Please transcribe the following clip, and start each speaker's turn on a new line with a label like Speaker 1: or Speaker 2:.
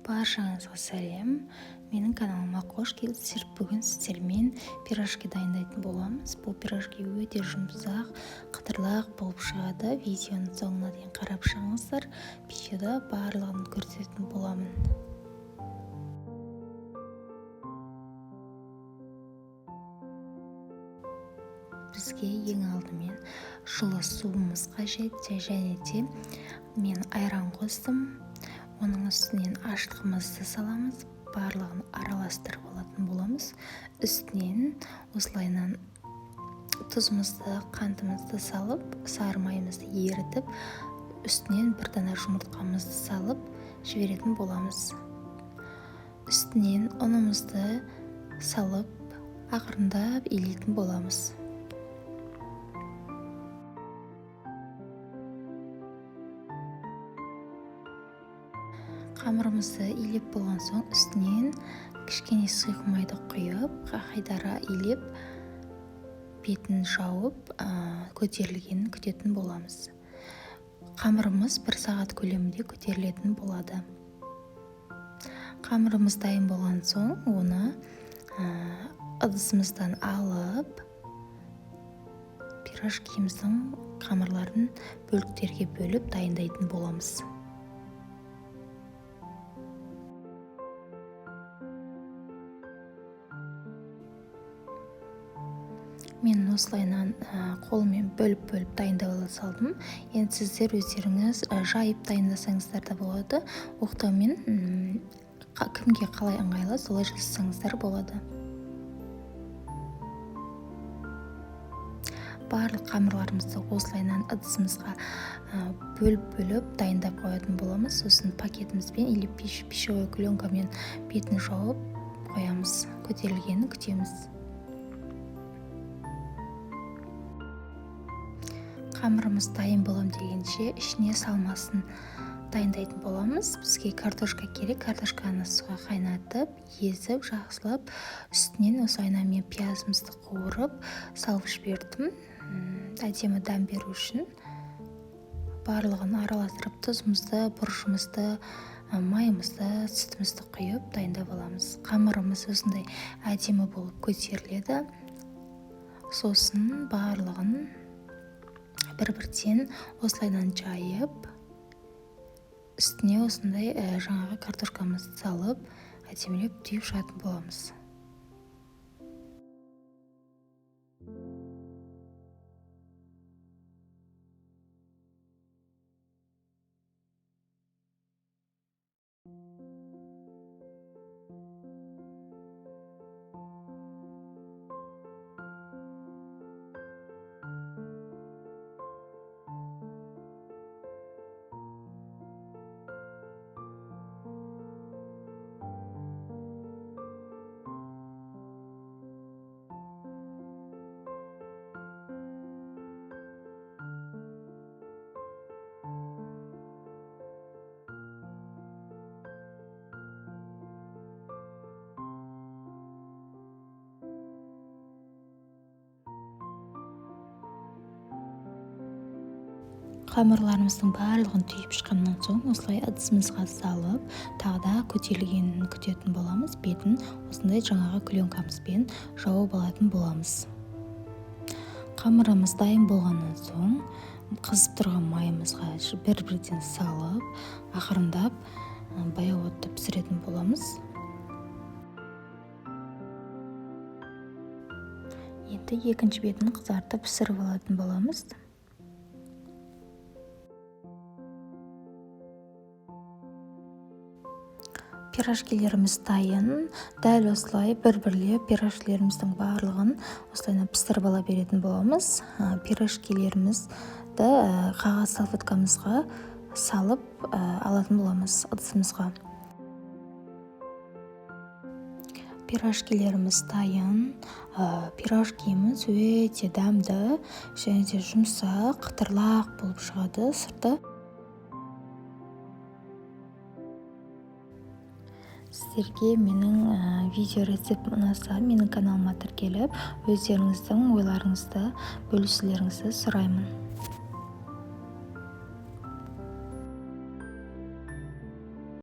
Speaker 1: Баршаңызға сәлем. Менің каналыма қош келдіңіздер. Бүгін сіздермен пирожки дайындайтын боламыз. Бұл пирожки өте жұмсақ, қытырлақ болып шығады. Видеоны соңына дейін қарап шығыңыздар. Видеода барлығын көрсететін боламын. Бізге ең алдымен жылы суымыз қажет, және де мен айран қостым. Оның үстінен ашытқымызды саламыз, барлығын араластырып алатын боламыз. Үстінен осылайынан тұзымызды, қантымызды салып, сары майымызды ерітіп, үстінен бір дана жұмыртқамызды салып жіберетін боламыз. Үстінен ұнымызды салып, ақырындап илейтін боламыз. Қамырымызды илеп болған соң, үстінен кішкене сұйық майды құйып, қайдара илеп, бетін жауып, көтерілгенін күтетін боламыз. Қамырымыз 1 сағат көлемінде көтерілетін болады. Қамырымыз дайын болған соң, оны ыдысымыздан алып, пирожкиміздің қамырларын бөліктерге бөліп дайындайтын боламыз. Мен осылайынан қолымен бөліп дайындап ала салдым. Енді сіздер өздеріңіз жайып дайындасаңыздар да болады. Оқтаумен кімге қалай ыңғайлы, солай жасасаңыздар болады. Барлық қамырларымызды осылайынан ыдысымызға бөліп дайындап қоятын боламыз. Сосын пакетімізбен или пищевой пленкамен бетін жауып қоямыз. Көтерілгенін күтеміз. Қамырымыз дайын болам дегенше ішіне салмасын дайындайтын боламыз. Бізге картошка керек. Картошканы суға қайнатып, езіп, жақсылап, үстінен осылайынан мен пиязымызды қуырып, салып жібердім. Әдемі дәм беру үшін барлығын араластырып, тұзымызды, бұрышымызды, майымызды, сүтімізді құйып дайындап аламыз. Қамырымыз осындай әдемі болып көтеріледі. Сосын барлығын бір-бірден осылайынан жайып, үстіне осындай жаңағы картошкамызды салып, әдемілеп түйіп шығатын боламыз. Қамырларымыздың барлығын түйіп шыққаннан соң, осылай ыдысымызға салып, тағы да көтерілгенін күтетін боламыз. Бетін осындай жаңағы пленкамызбен жауып алатын боламыз. Қамырымыз дайын болғаннан соң, қызып тұрған майымызға бір-бірден салып, ақырындап баяу отта пісіретін боламыз. Енді екінші бетін қызартып пісіріп алатын боламыз. Пирожкилеріміз дайын. Дәл осылай бір-бірлеп пирожкилеріміздің барлығын осылайынан пісіріп ала беретін боламыз. Пирожкилерімізді қағаз салфеткамызға салып алатын боламыз ыдысымызға. Пирожкилеріміз дайын. Пирожкиміз өте дәмді, және де жұмсақ, қытырлақ болып шығады сырты. Сіздерге менің видео рецепт ұнаса, менің каналыма тіркеліп, өздеріңіздің ойларыңызды бөлісулеріңізді сұраймын.